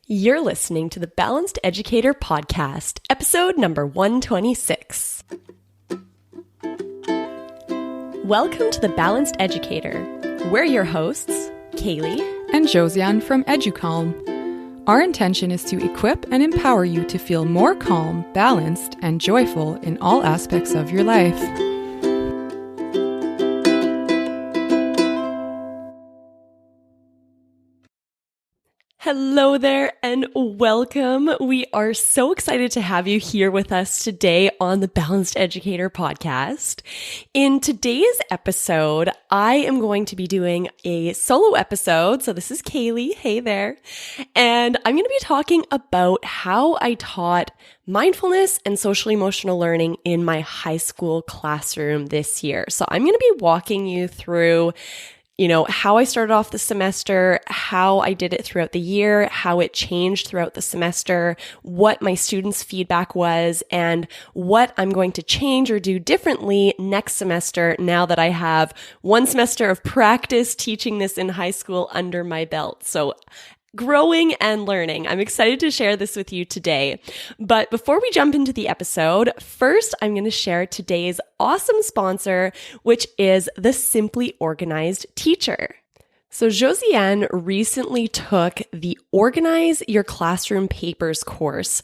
You're listening to the Balanced Educator Podcast, episode number 126. Welcome to the Balanced Educator. We're your hosts, Kailey and Josiane from EduCalm. Our intention is to equip and empower you to feel more calm, balanced, and joyful in all aspects of your life. Hello there and welcome. We are so excited to have you here with us today on the Balanced Educator Podcast. In today's episode, I am going to be doing a solo episode. So this is Kailey. Hey there. And I'm going to be talking about how I taught mindfulness and social emotional learning in my high school classroom this year. So I'm going to be walking you through how I started off the semester, how I did it throughout the year, how it changed throughout the semester, what my students' feedback was, and what I'm going to change or do differently next semester now that I have one semester of practice teaching this in high school under my belt. So growing and learning. I'm excited to share this with you today. But before we jump into the episode, first I'm going to share today's awesome sponsor, which is the Simply Organized Teacher. So Josiane recently took the Organize Your Classroom Papers course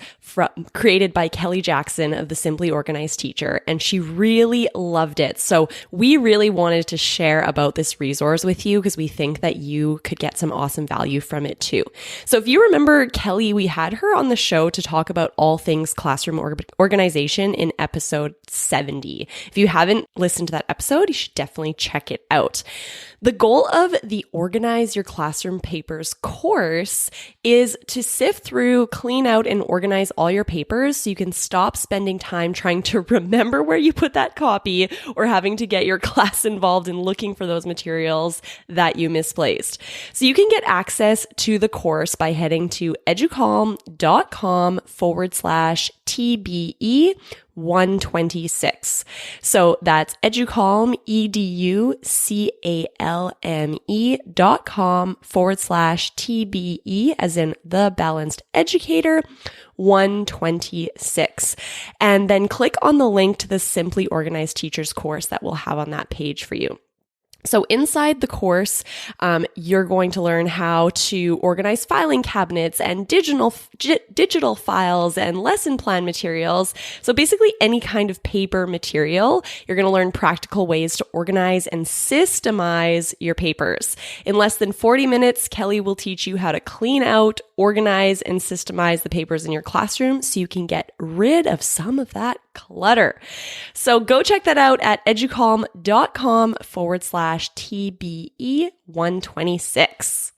created by Kelly Jackson of the Simply Organized Teacher, and she really loved it. So we really wanted to share about this resource with you because we think that you could get some awesome value from it too. So if you remember Kelly, we had her on the show to talk about all things classroom organization in episode 70. If you haven't listened to that episode, you should definitely check it out. The goal of the Organize Your Classroom Papers course is to sift through, clean out, and organize all your papers so you can stop spending time trying to remember where you put that copy or having to get your class involved in looking for those materials that you misplaced. So you can get access to the course by heading to educalm.com/TBE 126. So that's educalm, educalme.com/TBE as in the Balanced Educator 126. And then click on the link to the Simply Organized Teachers course that we'll have on that page for you. So inside the course, you're going to learn how to organize filing cabinets and digital files and lesson plan materials. So basically any kind of paper material, you're going to learn practical ways to organize and systemize your papers. In less than 40 minutes, Kelly will teach you how to clean out, organize, and systemize the papers in your classroom so you can get rid of some of that clutter. So go check that out at educalm.com/TBE 126.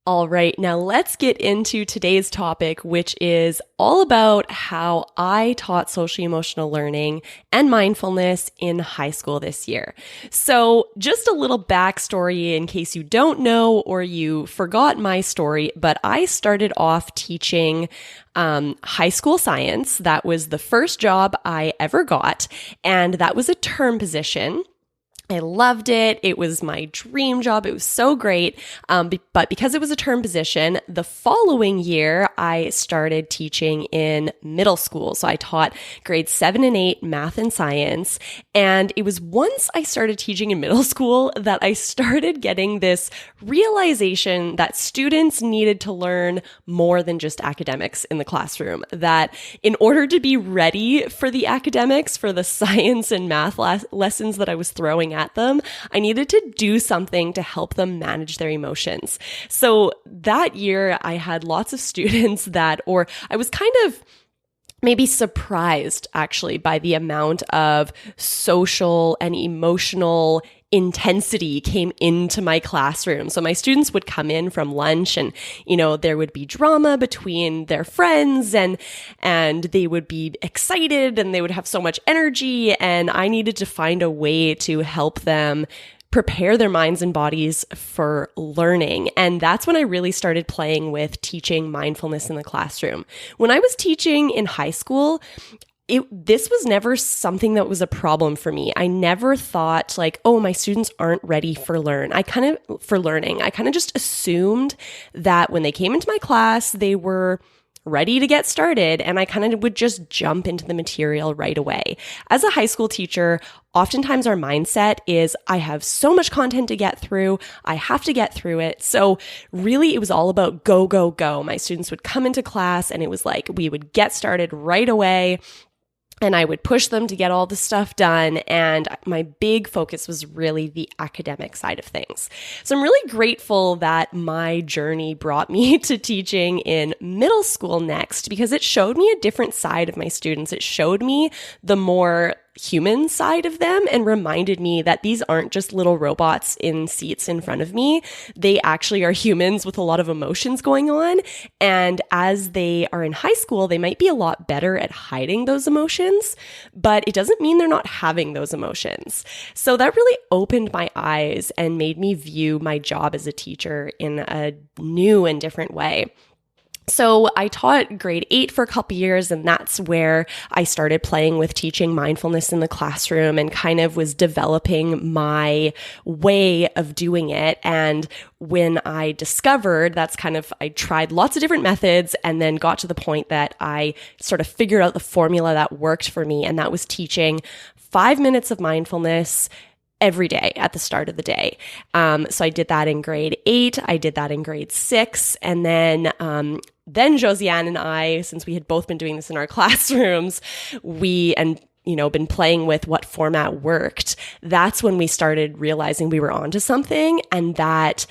All right, now let's get into today's topic, which is all about how I taught social emotional learning and mindfulness in high school this year. So just a little backstory in case you don't know or you forgot my story, but I started off teaching high school science. That was the first job I ever got, and that was a term position. I loved it. It was my dream job. It was so great. But because it was a term position, the following year, I started teaching in middle school. So I taught grades 7 and 8 math and science. And it was once I started teaching in middle school that I started getting this realization that students needed to learn more than just academics in the classroom. That in order to be ready for the academics, for the science and math lessons that I was throwing at them, I needed to do something to help them manage their emotions. So that year I had lots of students or I was kind of maybe surprised actually by the amount of social and emotional intensity came into my classroom. So my students would come in from lunch and, there would be drama between their friends and they would be excited and they would have so much energy. And I needed to find a way to help them prepare their minds and bodies for learning. And that's when I really started playing with teaching mindfulness in the classroom. When I was teaching in high school, this was never something that was a problem for me. I never thought like, oh, my students aren't ready for learning. I kind of just assumed that when they came into my class, they were ready to get started, and I kind of would just jump into the material right away. As a high school teacher, oftentimes our mindset is, I have so much content to get through, I have to get through it. So really it was all about go, go, go. My students would come into class and it was like we would get started right away. And I would push them to get all the stuff done. And my big focus was really the academic side of things. So I'm really grateful that my journey brought me to teaching in middle school next, because it showed me a different side of my students. It showed me the more human side of them and reminded me that these aren't just little robots in seats in front of me. They actually are humans with a lot of emotions going on. And as they are in high school, they might be a lot better at hiding those emotions, but it doesn't mean they're not having those emotions. So that really opened my eyes and made me view my job as a teacher in a new and different way. So I taught grade 8 for a couple years, and that's where I started playing with teaching mindfulness in the classroom and kind of was developing my way of doing it. And when I discovered I tried lots of different methods and then got to the point that I sort of figured out the formula that worked for me. And that was teaching 5 minutes of mindfulness every day at the start of the day. So I did that in grade 8. I did that in grade 6. And then Josiane and I, since we had both been doing this in our classrooms, been playing with what format worked. That's when we started realizing we were onto something, and that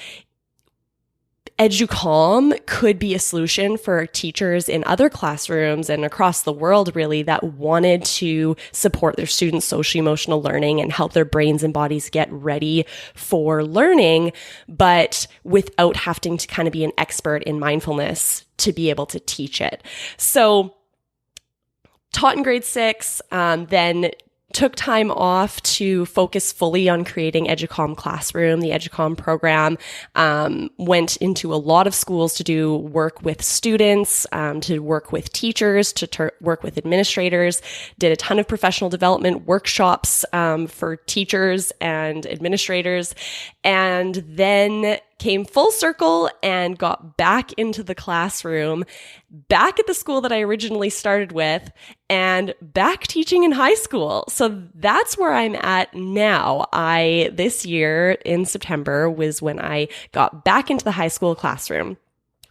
EduCalm could be a solution for teachers in other classrooms and across the world, really, that wanted to support their students' social-emotional learning and help their brains and bodies get ready for learning, but without having to kind of be an expert in mindfulness to be able to teach it. So taught in grade 6, then took time off to focus fully on creating EduCalm Classroom, the EduCalm program, went into a lot of schools to do work with students, to work with teachers, to work with administrators, did a ton of professional development workshops for teachers and administrators, and then came full circle and got back into the classroom, back at the school that I originally started with, and back teaching in high school. So that's where I'm at now. This year in September was when I got back into the high school classroom.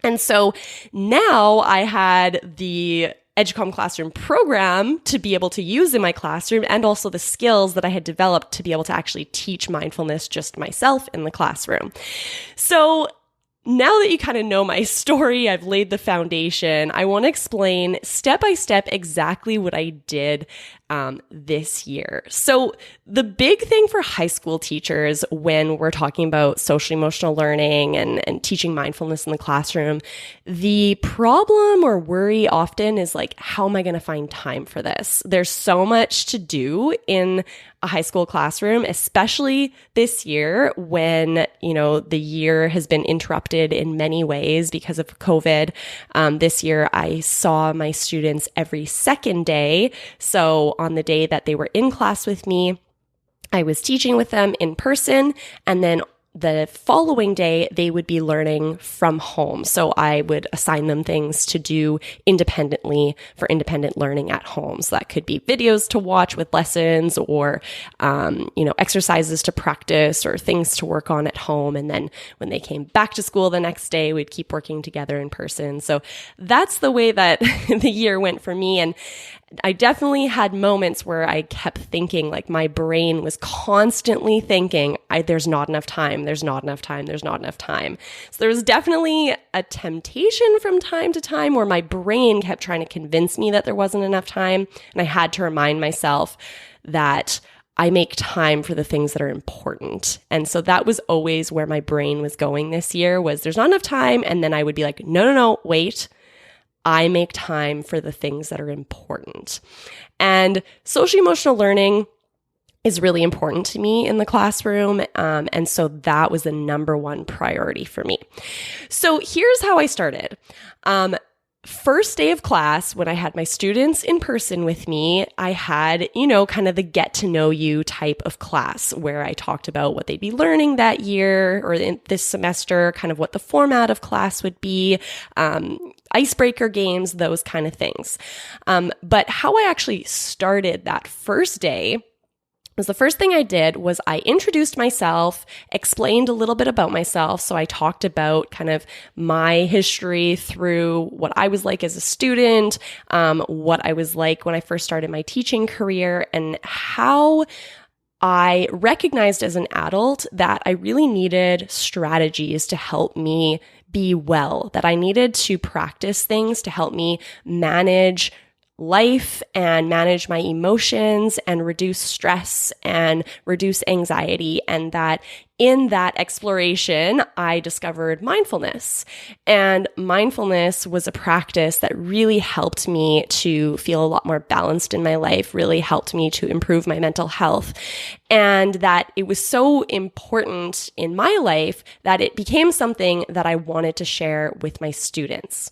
And so now I had the EduCalm Classroom program to be able to use in my classroom, and also the skills that I had developed to be able to actually teach mindfulness just myself in the classroom. So now that you kind of know my story, I've laid the foundation, I want to explain step by step exactly what I did this year. So the big thing for high school teachers when we're talking about social emotional learning and teaching mindfulness in the classroom, the problem or worry often is like, how am I going to find time for this? There's so much to do in a high school classroom, especially this year when, the year has been interrupted in many ways because of COVID. This year, I saw my students every second day. So on the day that they were in class with me, I was teaching with them in person, and then the following day, they would be learning from home. So I would assign them things to do independently for independent learning at home. So that could be videos to watch with lessons, or, exercises to practice, or things to work on at home. And then when they came back to school the next day, we'd keep working together in person. So that's the way that the year went for me. And I definitely had moments where I kept thinking, like my brain was constantly thinking, there's not enough time, there's not enough time, there's not enough time. So there was definitely a temptation from time to time where my brain kept trying to convince me that there wasn't enough time. And I had to remind myself that I make time for the things that are important. And so that was always where my brain was going this year, was there's not enough time. And then I would be like, no, wait. I make time for the things that are important. And social emotional learning is really important to me in the classroom. And so that was the number one priority for me. So here's how I started. first day of class, when I had my students in person with me, I had, kind of the get to know you type of class where I talked about what they'd be learning that year or in this semester, kind of what the format of class would be, icebreaker games, those kind of things. But how I actually started that first day was the first thing I did was I introduced myself, explained a little bit about myself. So I talked about kind of my history through what I was like as a student, what I was like when I first started my teaching career, and how I recognized as an adult that I really needed strategies to help me be well, that I needed to practice things to help me manage life and manage my emotions and reduce stress and reduce anxiety. And that in that exploration, I discovered mindfulness. And mindfulness was a practice that really helped me to feel a lot more balanced in my life, really helped me to improve my mental health. And that it was so important in my life that it became something that I wanted to share with my students.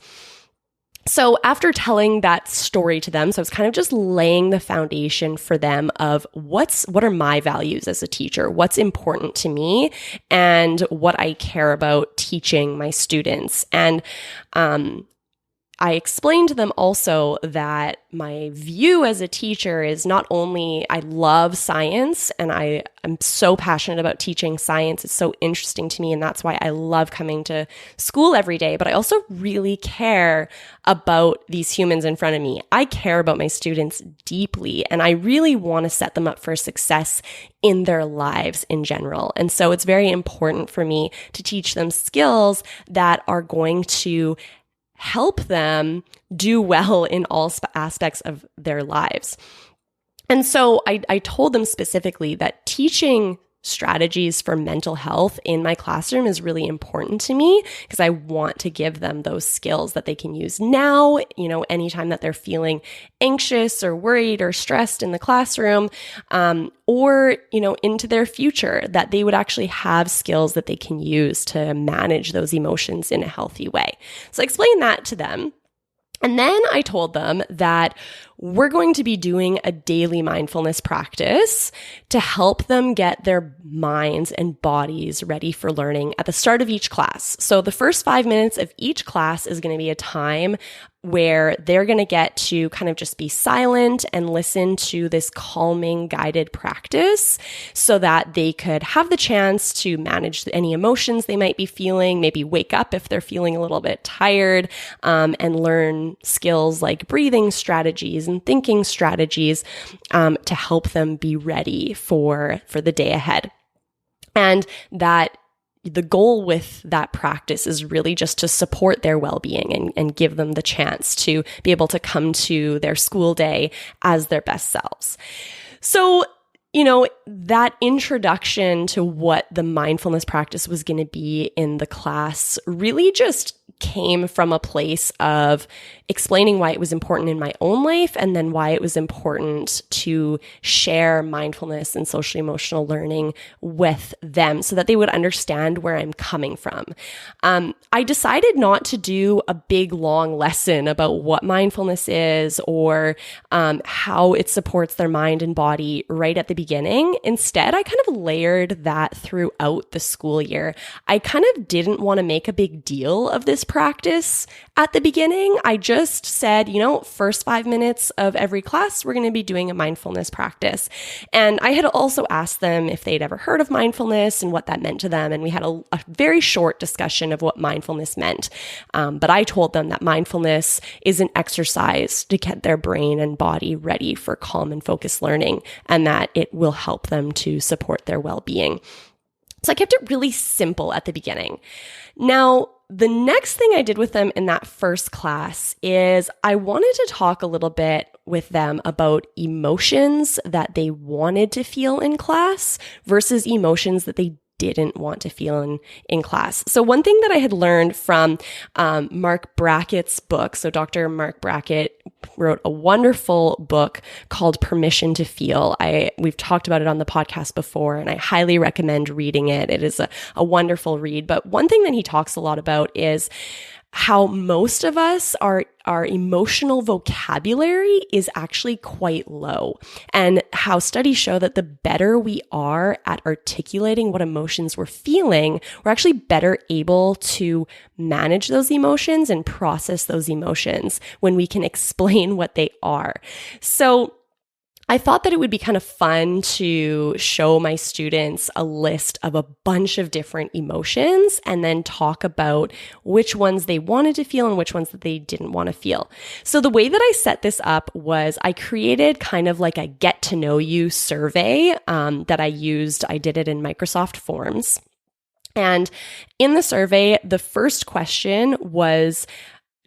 So after telling that story to them, so I was kind of just laying the foundation for them of what are my values as a teacher, what's important to me, and what I care about teaching my students. And I explained to them also that my view as a teacher is not only I love science and I'm so passionate about teaching science. It's so interesting to me, and that's why I love coming to school every day. But I also really care about these humans in front of me. I care about my students deeply, and I really want to set them up for success in their lives in general. And so it's very important for me to teach them skills that are going to help them do well in all aspects of their lives. And so I told them specifically that teaching strategies for mental health in my classroom is really important to me because I want to give them those skills that they can use now, anytime that they're feeling anxious or worried or stressed in the classroom, or, into their future, that they would actually have skills that they can use to manage those emotions in a healthy way. So I explained that to them. And then I told them that we're going to be doing a daily mindfulness practice to help them get their minds and bodies ready for learning at the start of each class. So the first 5 minutes of each class is going to be a time where they're going to get to kind of just be silent and listen to this calming guided practice so that they could have the chance to manage any emotions they might be feeling, maybe wake up if they're feeling a little bit tired, and learn skills like breathing strategies and thinking strategies to help them be ready for the day ahead. And that the goal with that practice is really just to support their well-being and give them the chance to be able to come to their school day as their best selves. So, that introduction to what the mindfulness practice was going to be in the class really just came from a place of explaining why it was important in my own life and then why it was important to share mindfulness and social emotional learning with them so that they would understand where I'm coming from. I decided not to do a big long lesson about what mindfulness is or how it supports their mind and body right at the beginning. Instead, I kind of layered that throughout the school year. I kind of didn't want to make a big deal of this practice at the beginning. I just said, first 5 minutes of every class, we're going to be doing a mindfulness practice. And I had also asked them if they'd ever heard of mindfulness and what that meant to them. And we had a very short discussion of what mindfulness meant. But I told them that mindfulness is an exercise to get their brain and body ready for calm and focused learning, and that it will help them to support their well-being. So I kept it really simple at the beginning. Now, the next thing I did with them in that first class is I wanted to talk a little bit with them about emotions that they wanted to feel in class versus emotions that they didn't want to feel in class. So one thing that I had learned from Mark Brackett's book, so Dr. Mark Brackett wrote a wonderful book called Permission to Feel. We've talked about it on the podcast before, and I highly recommend reading it. It is a wonderful read. But one thing that he talks a lot about is how most of us, our emotional vocabulary is actually quite low, and how studies show that the better we are at articulating what emotions we're feeling, we're actually better able to manage those emotions and process those emotions when we can explain what they are. So I thought that it would be kind of fun to show my students a list of a bunch of different emotions and then talk about which ones they wanted to feel and which ones that they didn't want to feel. So the way that I set this up was I created kind of like a get to know you survey that I used. I did it in Microsoft Forms. And in the survey, the first question was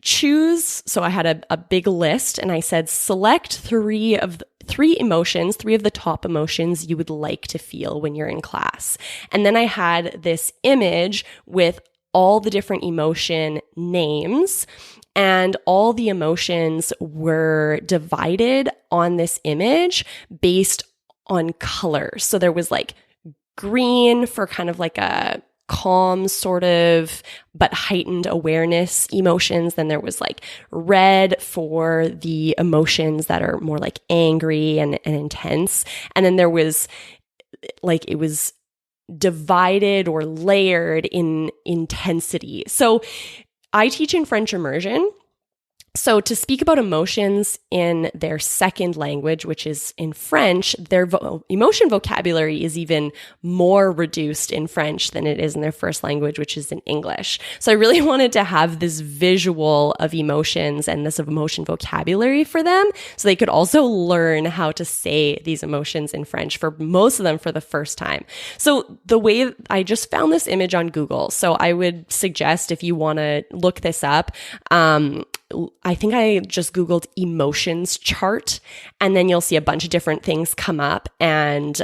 choose. So I had a big list and I said, select three of the top emotions you would like to feel when you're in class. And then I had this image with all the different emotion names, and all the emotions were divided on this image based on color. So there was like green for kind of like a calm sort of but heightened awareness emotions. Then there was like red for the emotions that are more like angry and intense. And then there was like, it was divided or layered in intensity. So I teach in French immersion. So to speak about emotions in their second language, which is in French, their emotion vocabulary is even more reduced in French than it is in their first language, which is in English. So I really wanted to have this visual of emotions and this emotion vocabulary for them, so they could also learn how to say these emotions in French, for most of them for the first time. So the way I just found this image on Google. So I would suggest, if you want to look this up, I think I just Googled emotions chart, and then you'll see a bunch of different things come up, and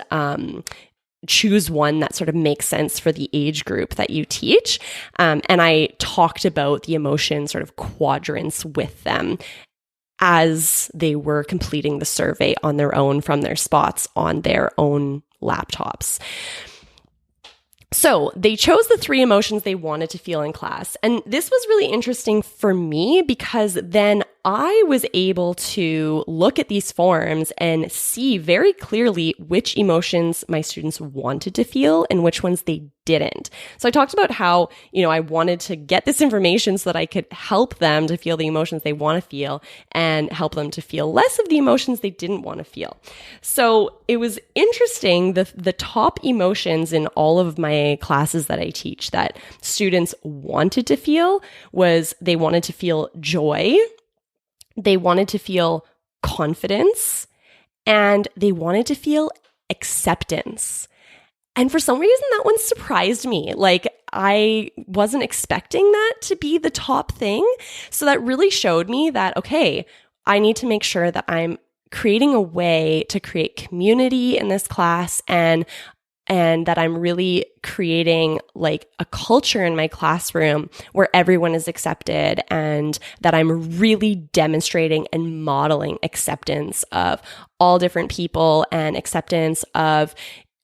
choose one that sort of makes sense for the age group that you teach. And I talked about the emotion sort of quadrants with them as they were completing the survey on their own from their spots on their own laptops. So they chose the three emotions they wanted to feel in class. And this was really interesting for me, because then I was able to look at these forms and see very clearly which emotions my students wanted to feel and which ones they didn't. So I talked about how, I wanted to get this information so that I could help them to feel the emotions they want to feel and help them to feel less of the emotions they didn't want to feel. So it was interesting, the top emotions in all of my classes that I teach that students wanted to feel was they wanted to feel joy, they wanted to feel confidence, and they wanted to feel acceptance. And for some reason, that one surprised me. Like, I wasn't expecting that to be the top thing. So that really showed me that, okay, I need to make sure that I'm creating a way to create community in this class, and that I'm really creating like a culture in my classroom where everyone is accepted, and that I'm really demonstrating and modeling acceptance of all different people and acceptance of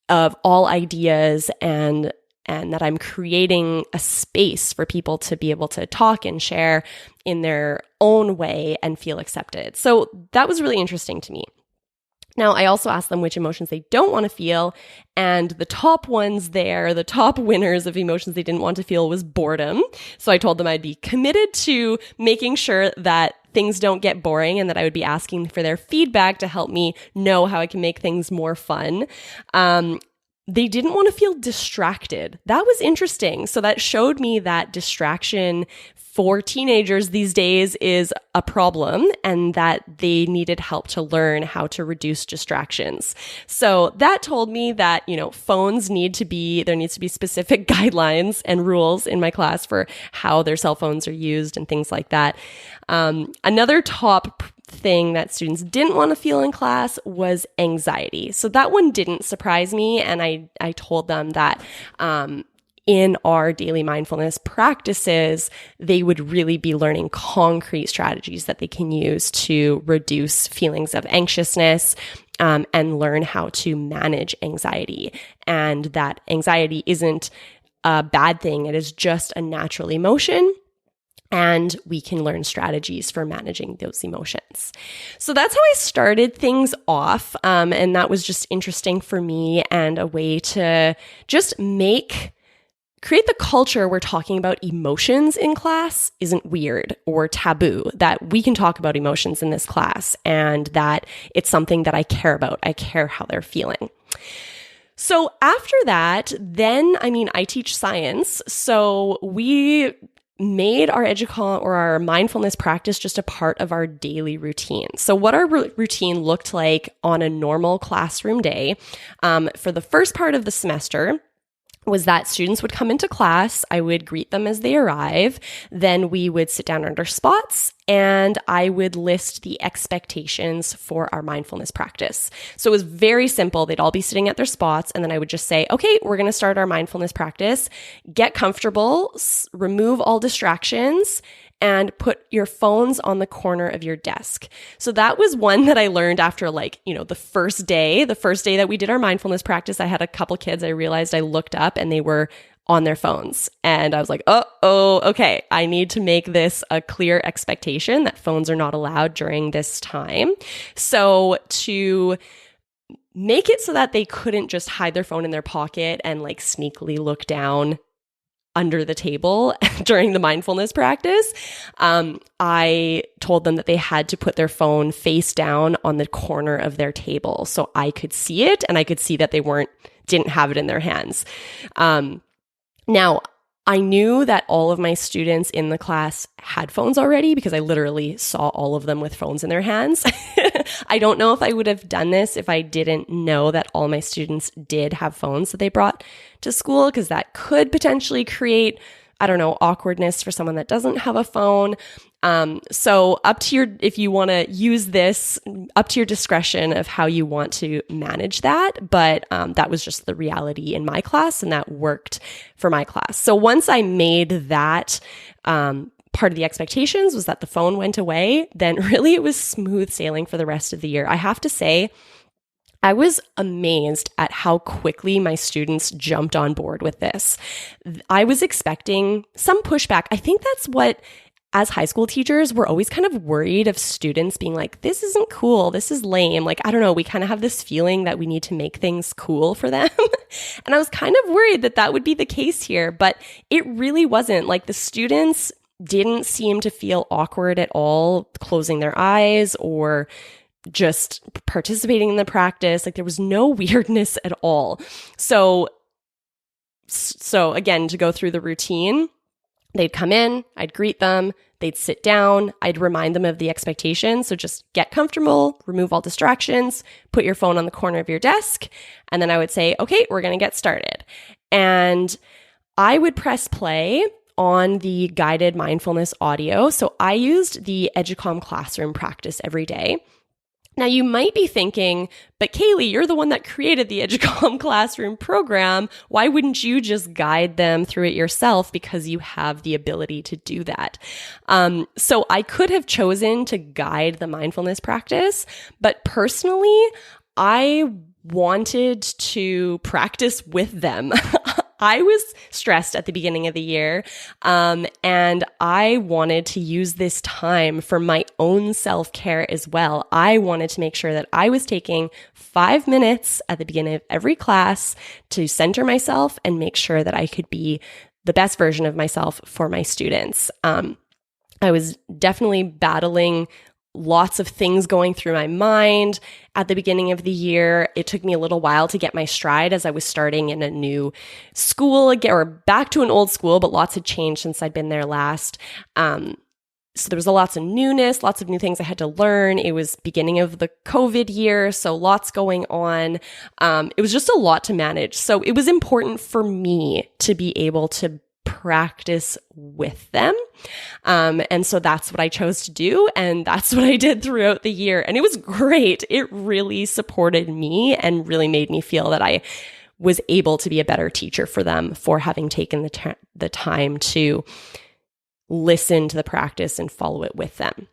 all ideas, and that I'm creating a space for people to be able to talk and share in their own way and feel accepted. So that was really interesting to me. Now, I also asked them which emotions they don't want to feel, and the top ones there, the top winners of emotions they didn't want to feel, was boredom. So I told them I'd be committed to making sure that things don't get boring, and that I would be asking for their feedback to help me know how I can make things more fun. They didn't want to feel distracted. That was interesting. So that showed me that distraction for teenagers these days is a problem, and that they needed help to learn how to reduce distractions. So that told me that, phones there needs to be specific guidelines and rules in my class for how their cell phones are used and things like that. Another top thing that students didn't want to feel in class was anxiety. So that one didn't surprise me. And I told them that, in our daily mindfulness practices, they would really be learning concrete strategies that they can use to reduce feelings of anxiousness, and learn how to manage anxiety. And that anxiety isn't a bad thing. It is just a natural emotion. and we can learn strategies for managing those emotions. So that's how I started things off. And that was just interesting for me and a way to just create the culture where talking about emotions in class isn't weird or taboo, that we can talk about emotions in this class and that it's something that I care about. I care how they're feeling. So after that, then, I teach science. So we made our EduCalm or our mindfulness practice just a part of our daily routine. So what our routine looked like on a normal classroom day, for the first part of the semester, was that students would come into class, I would greet them as they arrive, then we would sit down at our spots, and I would list the expectations for our mindfulness practice. So it was very simple. They'd all be sitting at their spots, and then I would just say, okay, we're going to start our mindfulness practice. Get comfortable, remove all distractions, and put your phones on the corner of your desk. So that was one that I learned after the first day that we did our mindfulness practice. I had a couple kids, I realized I looked up and they were on their phones. And I was like, okay, I need to make this a clear expectation that phones are not allowed during this time. So to make it so that they couldn't just hide their phone in their pocket and sneakily look down under the table during the mindfulness practice, I told them that they had to put their phone face down on the corner of their table so I could see it and I could see that they didn't have it in their hands. Now, I knew that all of my students in the class had phones already because I literally saw all of them with phones in their hands. I don't know if I would have done this if I didn't know that all my students did have phones that they brought to school, because that could potentially create, awkwardness for someone that doesn't have a phone. So if you want to use this, up to your discretion of how you want to manage that. But that was just the reality in my class, and that worked for my class. So once I made that part of the expectations was that the phone went away, then really it was smooth sailing for the rest of the year. I have to say, I was amazed at how quickly my students jumped on board with this. I was expecting some pushback. I think that's what, as high school teachers, we're always kind of worried of students being like, this isn't cool, this is lame. We kind of have this feeling that we need to make things cool for them. And I was kind of worried that would be the case here, but it really wasn't. The students didn't seem to feel awkward at all, closing their eyes or just participating in the practice. There was no weirdness at all. So again, to go through the routine, they'd come in, I'd greet them, they'd sit down, I'd remind them of the expectations. So just get comfortable, remove all distractions, put your phone on the corner of your desk, and then I would say, okay, we're going to get started. And I would press play on the guided mindfulness audio. So I used the EduCalm classroom practice every day. Now, you might be thinking, but Kailey, you're the one that created the EduCalm classroom program. Why wouldn't you just guide them through it yourself, because you have the ability to do that? So I could have chosen to guide the mindfulness practice, but personally, I wanted to practice with them. I was stressed at the beginning of the year, and I wanted to use this time for my own self-care as well. I wanted to make sure that I was taking 5 minutes at the beginning of every class to center myself and make sure that I could be the best version of myself for my students. I was definitely battling lots of things going through my mind at the beginning of the year. It took me a little while to get my stride as I was starting in a new school again, or back to an old school, but lots had changed since I'd been there last. So there was lots of newness, lots of new things I had to learn. It was beginning of the COVID year, so lots going on. It was just a lot to manage. So it was important for me to be able to practice with them. And so that's what I chose to do. And that's what I did throughout the year. And it was great. It really supported me and really made me feel that I was able to be a better teacher for them for having taken the time to listen to the practice and follow it with them.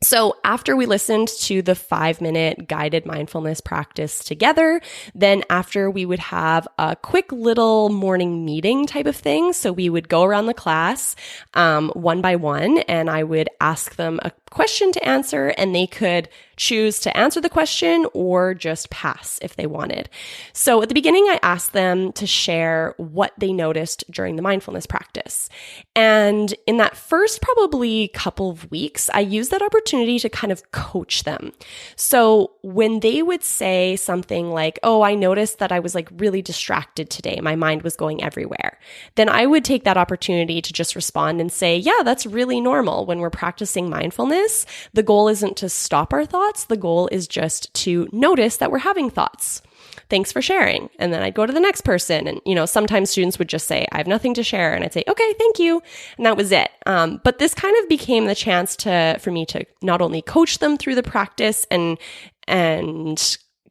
So after we listened to the 5-minute guided mindfulness practice together, then after we would have a quick little morning meeting type of thing. So we would go around the class one by one, and I would ask them a question to answer, and they could choose to answer the question or just pass if they wanted. So at the beginning, I asked them to share what they noticed during the mindfulness practice. And in that first probably couple of weeks, I used that opportunity to kind of coach them. So when they would say something like, oh, I noticed that I was like really distracted today, my mind was going everywhere, then I would take that opportunity to just respond and say, yeah, that's really normal. When we're practicing mindfulness, the goal isn't to stop our thoughts. The goal is just to notice that we're having thoughts. Thanks for sharing. And then I'd go to the next person. And, sometimes students would just say, I have nothing to share. And I'd say, okay, thank you. And that was it. But this kind of became the chance for me to not only coach them through the practice and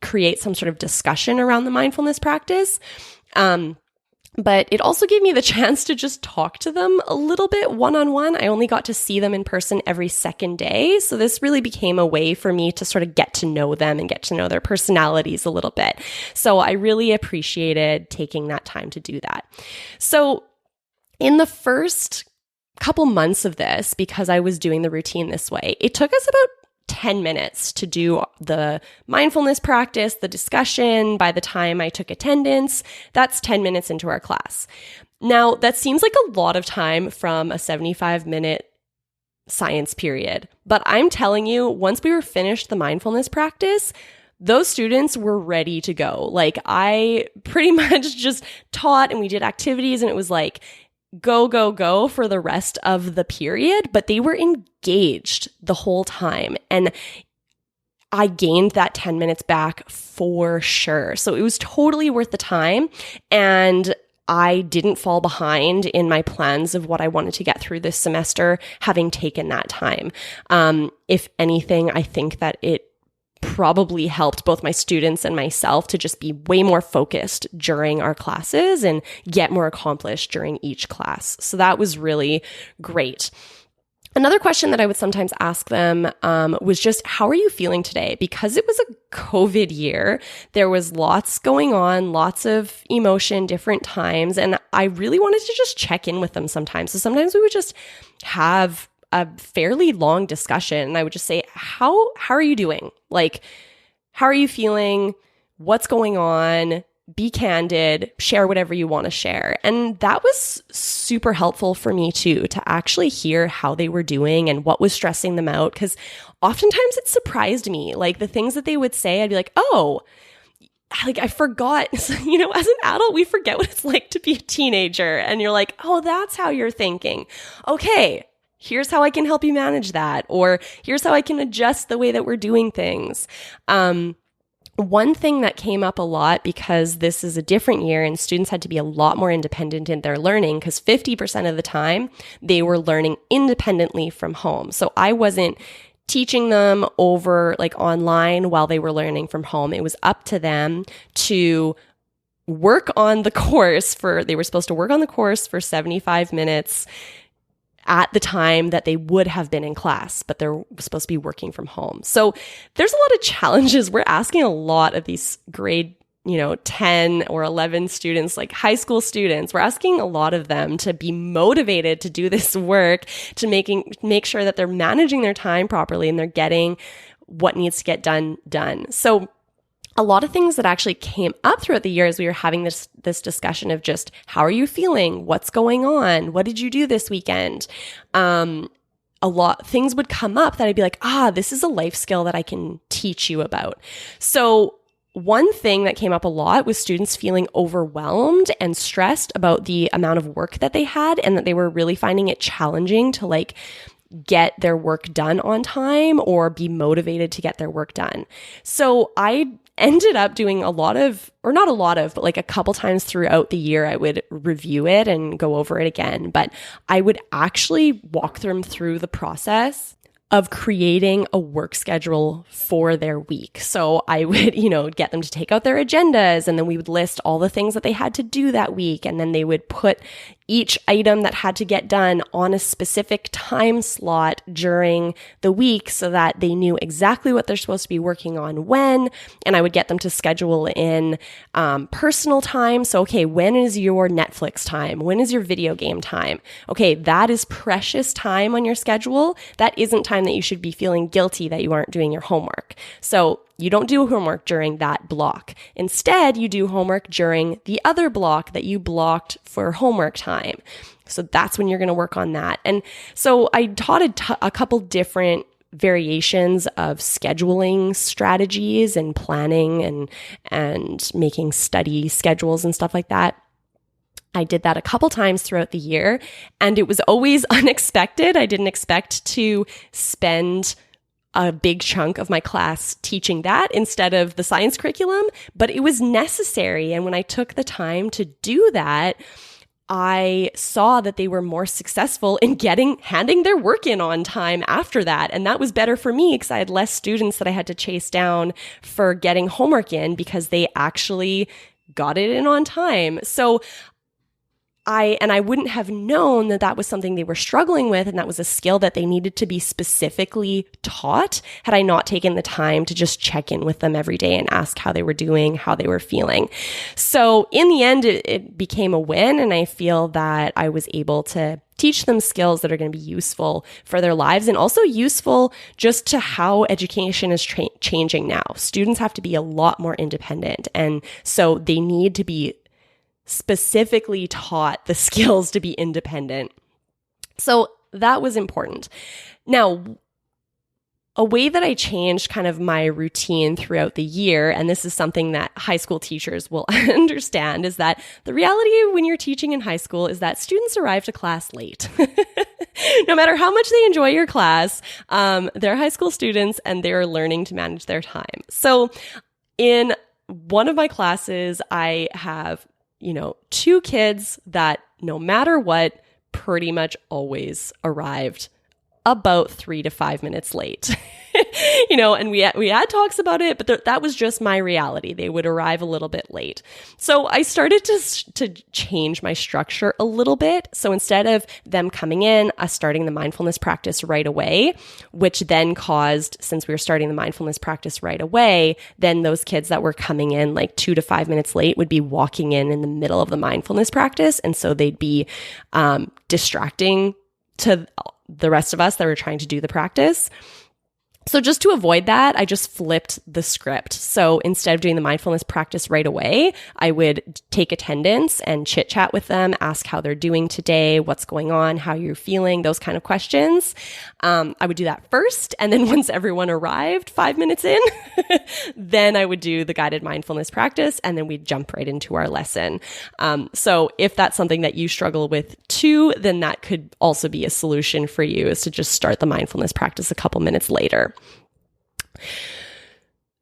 create some sort of discussion around the mindfulness practice, but it also gave me the chance to just talk to them a little bit one-on-one. I only got to see them in person every second day. So this really became a way for me to sort of get to know them and get to know their personalities a little bit. So I really appreciated taking that time to do that. So in the first couple months of this, because I was doing the routine this way, it took us about 10 minutes to do the mindfulness practice, the discussion. By the time I took attendance, that's 10 minutes into our class. Now, that seems like a lot of time from a 75-minute science period, but I'm telling you, once we were finished the mindfulness practice, those students were ready to go. Like, I pretty much just taught and we did activities, and it was like, go, go, go for the rest of the period, but they were engaged the whole time. And I gained that 10 minutes back for sure. So it was totally worth the time. And I didn't fall behind in my plans of what I wanted to get through this semester, having taken that time. If anything, I think that it probably helped both my students and myself to just be way more focused during our classes and get more accomplished during each class. So that was really great. Another question that I would sometimes ask them was just, how are you feeling today? Because it was a COVID year, there was lots going on, lots of emotion, different times, and I really wanted to just check in with them sometimes. So sometimes we would just have a fairly long discussion, and I would just say, how are you doing? Like, how are you feeling? What's going on? Be candid, share whatever you want to share. And that was super helpful for me too, to actually hear how they were doing and what was stressing them out. Because oftentimes it surprised me, like the things that they would say, I'd be like, oh, like I forgot, as an adult, we forget what it's like to be a teenager. And you're like, oh, that's how you're thinking. Okay. Here's how I can help you manage that, or here's how I can adjust the way that we're doing things. One thing that came up a lot, because this is a different year and students had to be a lot more independent in their learning, because 50% of the time they were learning independently from home. So I wasn't teaching them over like online while they were learning from home. It was up to them to work on the course they were supposed to work on the course for 75 minutes at the time that they would have been in class, but they're supposed to be working from home. So there's a lot of challenges. We're asking a lot of these grade, 10 or 11 students, like high school students. We're asking a lot of them to be motivated to do this work, to make sure that they're managing their time properly and they're getting what needs to get done. So a lot of things that actually came up throughout the year as we were having this discussion of just, how are you feeling? What's going on? What did you do this weekend? Things would come up that I'd be like, this is a life skill that I can teach you about. So one thing that came up a lot was students feeling overwhelmed and stressed about the amount of work that they had, and that they were really finding it challenging to like get their work done on time or be motivated to get their work done. So I ended up doing but like a couple times throughout the year, I would review it and go over it again. But I would actually walk them through the process of creating a work schedule for their week. So I would, get them to take out their agendas, and then we would list all the things that they had to do that week. And then they would put each item that had to get done on a specific time slot during the week so that they knew exactly what they're supposed to be working on when. And I would get them to schedule in personal time. So, okay, when is your Netflix time? When is your video game time? Okay, that is precious time on your schedule. That isn't time that you should be feeling guilty that you aren't doing your homework. So you don't do homework during that block. Instead, you do homework during the other block that you blocked for homework time. So that's when you're going to work on that. And so I taught a couple different variations of scheduling strategies and planning and making study schedules and stuff like that. I did that a couple times throughout the year, and it was always unexpected. I didn't expect to spend a big chunk of my class teaching that instead of the science curriculum, but it was necessary. And when I took the time to do that, I saw that they were more successful in handing their work in on time after that. And that was better for me because I had less students that I had to chase down for getting homework in because they actually got it in on time. So I wouldn't have known that that was something they were struggling with, and that was a skill that they needed to be specifically taught, had I not taken the time to just check in with them every day and ask how they were doing, how they were feeling. So in the end, it became a win, and I feel that I was able to teach them skills that are going to be useful for their lives and also useful just to how education is changing now. Students have to be a lot more independent, and so they need to be specifically taught the skills to be independent. So that was important. Now, a way that I changed kind of my routine throughout the year, and this is something that high school teachers will understand, is that the reality when you're teaching in high school is that students arrive to class late. No matter how much they enjoy your class, they're high school students and they're learning to manage their time. So in one of my classes, I have two kids that no matter what, pretty much always arrived about 3 to 5 minutes late. And we had talks about it, but that was just my reality. They would arrive a little bit late. So I started to change my structure a little bit. So instead of them coming in, us starting the mindfulness practice right away, which then caused, since we were starting the mindfulness practice right away, then those kids that were coming in like 2 to 5 minutes late would be walking in the middle of the mindfulness practice. And so they'd be distracting to the rest of us that were trying to do the practice. So just to avoid that, I just flipped the script. So instead of doing the mindfulness practice right away, I would take attendance and chit chat with them, ask how they're doing today, what's going on, how you're feeling, those kind of questions. I would do that first. And then once everyone arrived 5 minutes in, then I would do the guided mindfulness practice, and then we'd jump right into our lesson. So if that's something that you struggle with too, then that could also be a solution for you, is to just start the mindfulness practice a couple minutes later.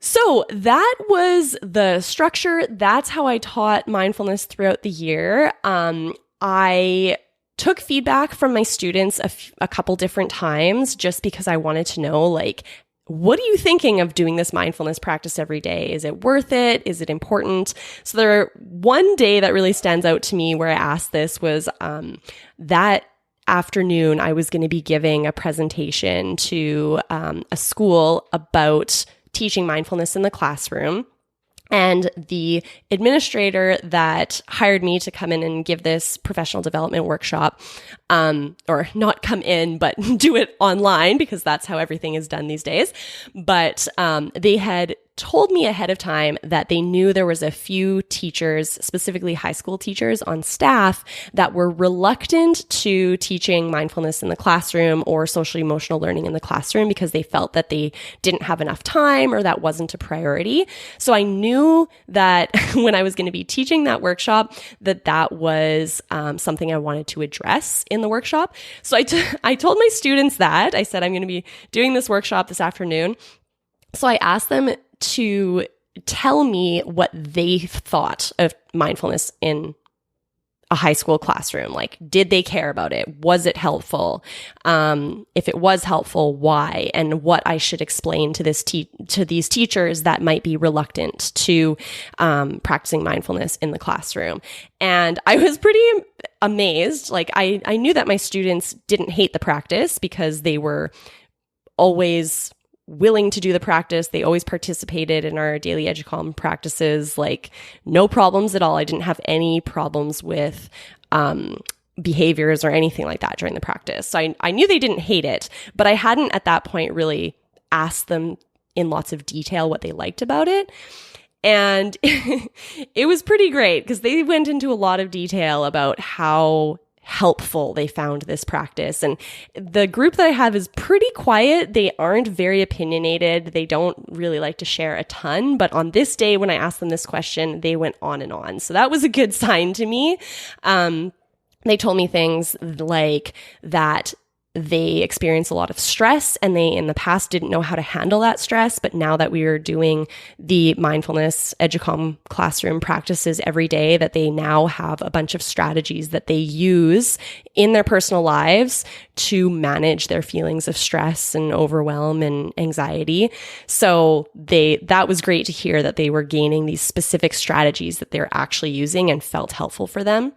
So that was the structure. That's how I taught mindfulness throughout the year. I took feedback from my students a couple different times just because I wanted to know, what are you thinking of doing this mindfulness practice every day? Is it worth it? Is it important? So one day that really stands out to me where I asked this was that afternoon, I was going to be giving a presentation to a school about teaching mindfulness in the classroom. And the administrator that hired me to come in and give this professional development workshop, or not come in, but do it online, because that's how everything is done these days. But they had told me ahead of time that they knew there was a few teachers, specifically high school teachers on staff, that were reluctant to teaching mindfulness in the classroom or social emotional learning in the classroom because they felt that they didn't have enough time or that wasn't a priority. So I knew that when I was going to be teaching that workshop, that was something I wanted to address in the workshop. So I told my students that. I said, I'm going to be doing this workshop this afternoon. So I asked them to tell me what they thought of mindfulness in a high school classroom. Like, did they care about it? Was it helpful? If it was helpful, why? And what I should explain to these teachers that might be reluctant to practicing mindfulness in the classroom. And I was pretty amazed. Like, I knew that my students didn't hate the practice because they were always willing to do the practice. They always participated in our daily EduCalm practices, like no problems at all. I didn't have any problems with behaviors or anything like that during the practice. So I knew they didn't hate it, but I hadn't at that point really asked them in lots of detail what they liked about it. And it was pretty great because they went into a lot of detail about how helpful they found this practice. And the group that I have is pretty quiet. They aren't very opinionated. They don't really like to share a ton. But on this day, when I asked them this question, they went on and on. So that was a good sign to me. They told me things like that they experience a lot of stress and they in the past didn't know how to handle that stress. But now that we are doing the mindfulness EduCalm classroom practices every day, that they now have a bunch of strategies that they use in their personal lives to manage their feelings of stress and overwhelm and anxiety. So that was great to hear that they were gaining these specific strategies that they're actually using and felt helpful for them.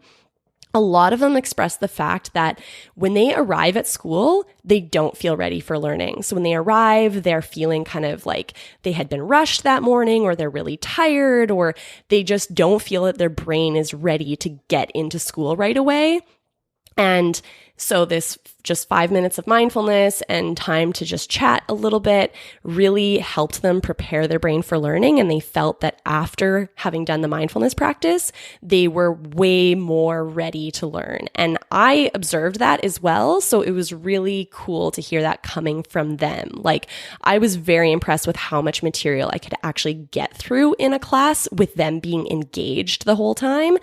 A lot of them express the fact that when they arrive at school, they don't feel ready for learning. So when they arrive, they're feeling kind of like they had been rushed that morning, or they're really tired, or they just don't feel that their brain is ready to get into school right away. And so this just 5 minutes of mindfulness and time to just chat a little bit really helped them prepare their brain for learning. And they felt that after having done the mindfulness practice, they were way more ready to learn. And I observed that as well. So it was really cool to hear that coming from them. Like, I was very impressed with how much material I could actually get through in a class with them being engaged the whole time,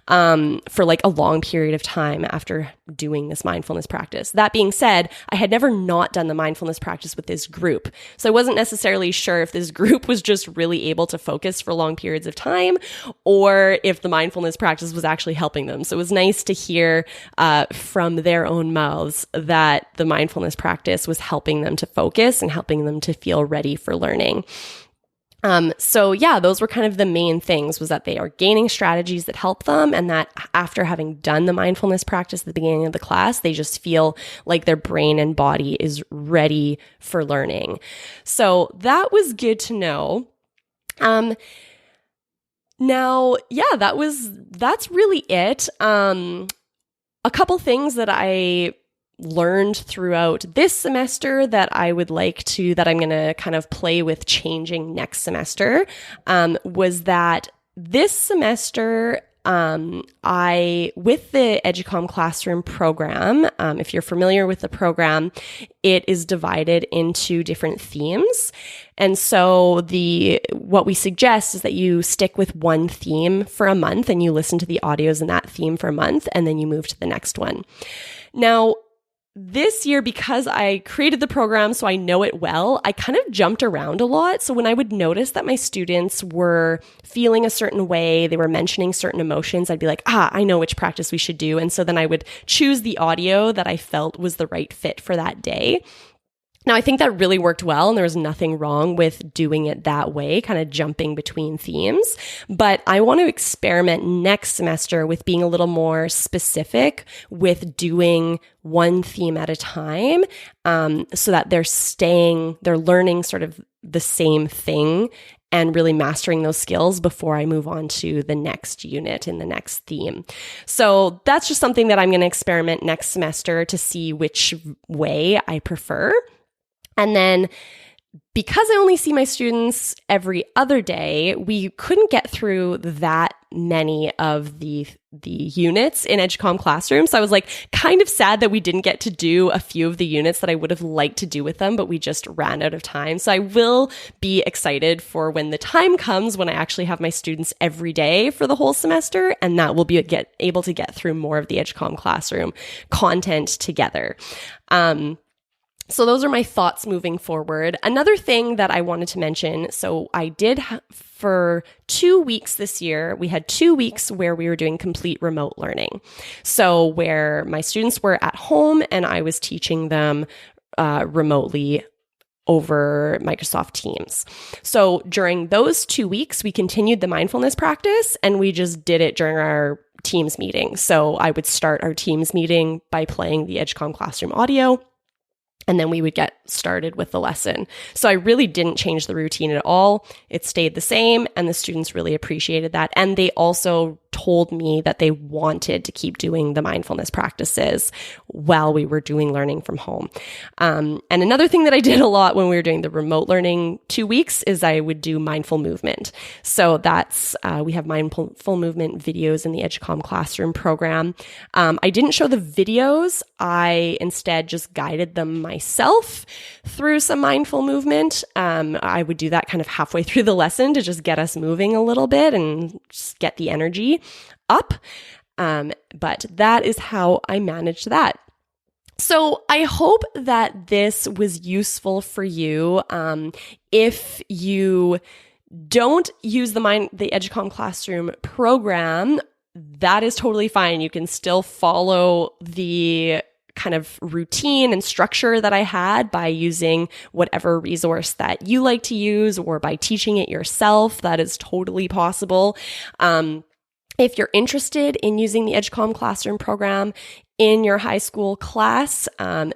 for like a long period of time after doing this mindfulness practice. That being said, I had never not done the mindfulness practice with this group. So I wasn't necessarily sure if this group was just really able to focus for long periods of time, or if the mindfulness practice was actually helping them. So it was nice to hear from their own mouths that the mindfulness practice was helping them to focus and helping them to feel ready for learning. So yeah, those were kind of the main things, was that they are gaining strategies that help them, and that after having done the mindfulness practice at the beginning of the class, they just feel like their brain and body is ready for learning. So that was good to know. Now, yeah, that's really it. A couple things that I learned throughout this semester that I'm going to kind of play with changing next semester, was that this semester, with the EduCalm classroom program, if you're familiar with the program, it is divided into different themes. And so what we suggest is that you stick with one theme for a month and you listen to the audios in that theme for a month, and then you move to the next one. Now, this year, because I created the program so I know it well, I kind of jumped around a lot. So when I would notice that my students were feeling a certain way, they were mentioning certain emotions, I'd be like, I know which practice we should do. And so then I would choose the audio that I felt was the right fit for that day. Now, I think that really worked well, and there was nothing wrong with doing it that way, kind of jumping between themes. But I want to experiment next semester with being a little more specific with doing one theme at a time, so that they're learning sort of the same thing and really mastering those skills before I move on to the next unit in the next theme. So that's just something that I'm going to experiment next semester to see which way I prefer. And then, because I only see my students every other day, we couldn't get through that many of the units in EduCalm Classroom. So I was like kind of sad that we didn't get to do a few of the units that I would have liked to do with them, but we just ran out of time. So I will be excited for when the time comes when I actually have my students every day for the whole semester, and that will be able to get through more of the EduCalm Classroom content together. So those are my thoughts moving forward. Another thing that I wanted to mention, so I did for 2 weeks this year, we had 2 weeks where we were doing complete remote learning. So where my students were at home and I was teaching them remotely over Microsoft Teams. So during those 2 weeks, we continued the mindfulness practice and we just did it during our Teams meeting. So I would start our Teams meeting by playing the EduComm Classroom audio, and then we would get started with the lesson. So I really didn't change the routine at all. It stayed the same, and the students really appreciated that. And they also told me that they wanted to keep doing the mindfulness practices while we were doing learning from home. And another thing that I did a lot when we were doing the remote learning 2 weeks is I would do mindful movement. So that's, we have mindful movement videos in the EduComm Classroom program. I didn't show the videos. I instead just guided them myself through some mindful movement. I would do that kind of halfway through the lesson to just get us moving a little bit and just get the energy up. But that is how I managed that. So I hope that this was useful for you. If you don't use the EduComm Classroom program, that is totally fine. You can still follow the kind of routine and structure that I had by using whatever resource that you like to use or by teaching it yourself. That is totally possible. If you're interested in using the EduComm Classroom program in your high school class,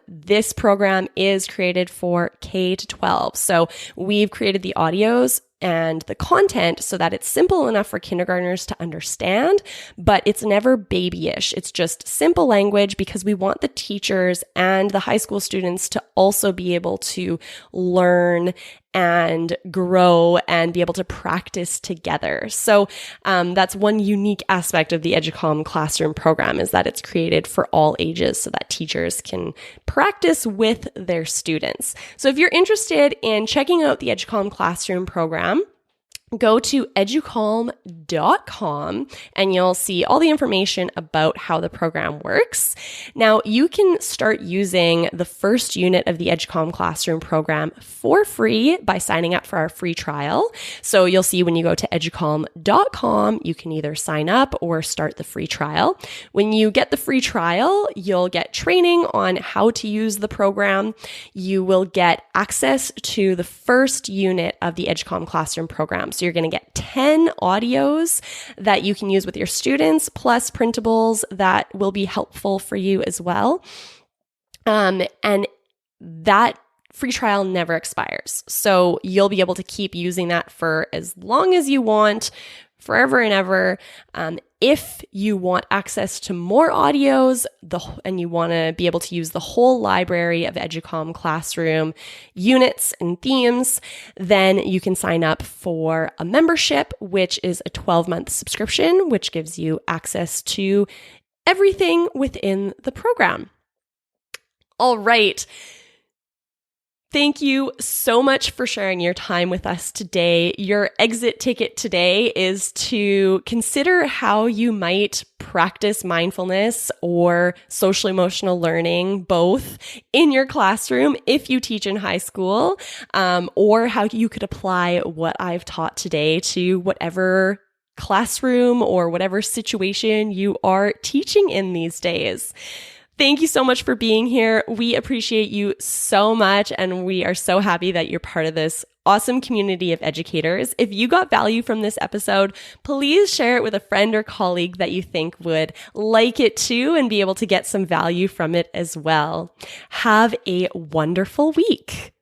this program is created for K-12. So we've created the audios and the content so that it's simple enough for kindergartners to understand, but it's never babyish. It's just simple language because we want the teachers and the high school students to also be able to learn and grow and be able to practice together. So that's one unique aspect of the EduComm Classroom program, is that it's created for all ages so that teachers can practice with their students. So if you're interested in checking out the EduComm Classroom program, go to educalm.com and you'll see all the information about how the program works. Now, you can start using the first unit of the EduComm Classroom program for free by signing up for our free trial. So you'll see when you go to educalm.com, you can either sign up or start the free trial. When you get the free trial, you'll get training on how to use the program. You will get access to the first unit of the EduComm Classroom program. So you're going to get 10 audios that you can use with your students, plus printables that will be helpful for you as well. And that free trial never expires. So you'll be able to keep using that for as long as you want, forever and ever. If you want access to more audios and you want to be able to use the whole library of EduComm Classroom units and themes, then you can sign up for a membership, which is a 12-month subscription, which gives you access to everything within the program. All right. Thank you so much for sharing your time with us today. Your exit ticket today is to consider how you might practice mindfulness or social emotional learning, both in your classroom if you teach in high school, or how you could apply what I've taught today to whatever classroom or whatever situation you are teaching in these days. Thank you so much for being here. We appreciate you so much, and we are so happy that you're part of this awesome community of educators. If you got value from this episode, please share it with a friend or colleague that you think would like it too and be able to get some value from it as well. Have a wonderful week.